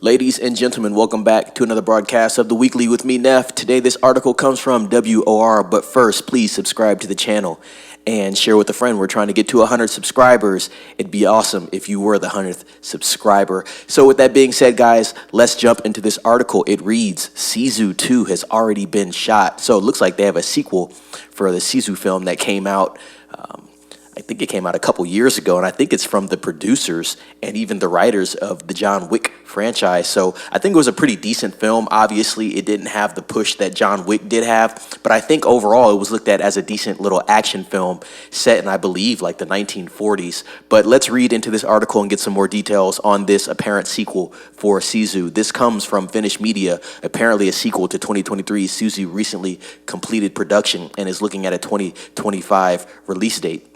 Ladies and gentlemen, welcome back to another broadcast of The Weekly with me, Neff. Today, this article comes from WOR, but first, please subscribe to the channel and share with a friend. We're trying to get to 100 subscribers. It'd be awesome if you were the 100th subscriber. So with that being said, guys, let's jump into this article. It reads, Sisu 2 has already been shot. So it looks like they have a sequel for the Sisu film that came out I think it came out a couple years ago, and I think it's from the producers and even the writers of the John Wick franchise. So I think it was a pretty decent film. Obviously, it didn't have the push that John Wick did have, but I think overall it was looked at as a decent little action film set in, I believe, like the 1940s. But let's read into this article and get some more details on this apparent sequel for Sisu. This comes from Finnish media, apparently a sequel to 2023's Sisu recently completed production and is looking at a 2025 release date.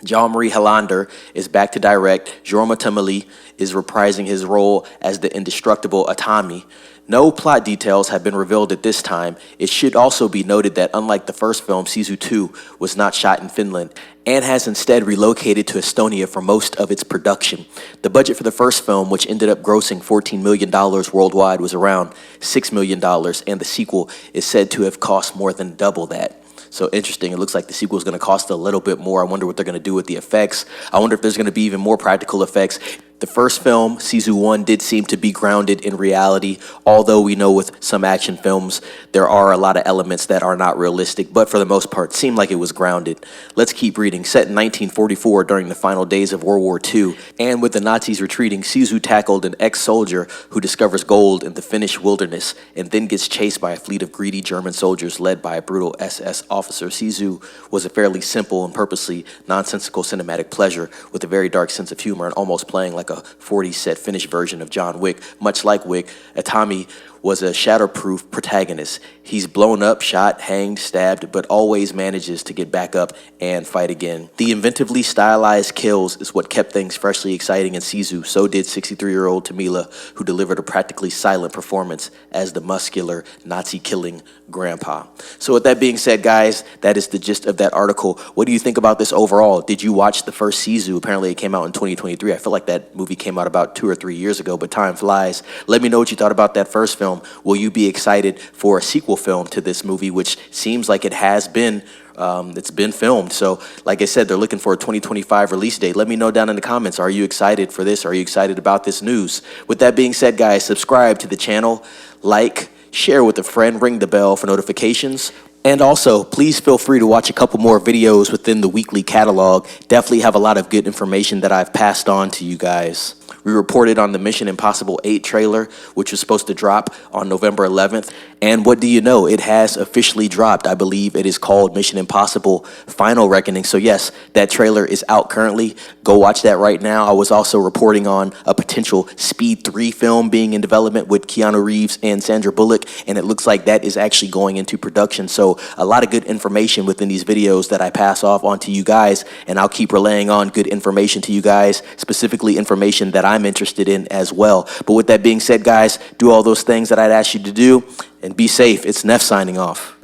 Jean-Marie Helander is back to direct. Jorma Tamali is reprising his role as the indestructible Atami. No plot details have been revealed at this time. It should also be noted that unlike the first film, Sisu 2 was not shot in Finland and has instead relocated to Estonia for most of its production. The budget for the first film, which ended up grossing $14 million worldwide, was around $6 million, and the sequel is said to have cost more than double that. So interesting. It looks like the sequel is going to cost a little bit more. I wonder what they're going to do with the effects. I wonder if there's going to be even more practical effects. The first film, Sisu 1, did seem to be grounded in reality, although we know with some action films, there are a lot of elements that are not realistic, but for the most part, seemed like it was grounded. Let's keep reading. Set in 1944 during the final days of World War II, and with the Nazis retreating, Sisu tackled an ex-soldier who discovers gold in the Finnish wilderness and then gets chased by a fleet of greedy German soldiers led by a brutal SS officer. Sisu was a fairly simple and purposely nonsensical cinematic pleasure with a very dark sense of humor and almost playing like a 40s set Finnish version of John Wick. Much like Wick, Atami was a shatterproof protagonist. He's blown up, shot, hanged, stabbed, but always manages to get back up and fight again. The inventively stylized kills is what kept things freshly exciting in Sisu. So did 63-year-old Tamila, who delivered a practically silent performance as the muscular Nazi-killing grandpa. So with that being said, guys, that is the gist of that article. What do you think about this overall? Did you watch the first Sisu? Apparently it came out in 2023. I feel like that movie came out about 2 or 3 years ago, but time flies. Let me know what you thought about that first film. Will you be excited for a sequel film to this movie, which seems like it has been it's been filmed? So like I said, they're looking for a 2025 release date. Let me know down in the comments. Are you excited for this? Are you excited about this news? With that being said, guys, subscribe to the channel, like, share with a friend, ring the bell for notifications. And also, please feel free to watch a couple more videos within the weekly catalog. Definitely have a lot of good information that I've passed on to you guys. We reported on the Mission Impossible 8 trailer, which was supposed to drop on November 11th. And what do you know? It has officially dropped. I believe it is called Mission Impossible Final Reckoning. So yes, that trailer is out currently. Go watch that right now. I was also reporting on a potential Speed 3 film being in development with Keanu Reeves and Sandra Bullock, and it looks like that is actually going into production. So a lot of good information within these videos that I pass off onto you guys, and I'll keep relaying on good information to you guys, specifically information that I'm interested in as well. But with that being said, guys, do all those things that I'd ask you to do and be safe. It's Neff signing off.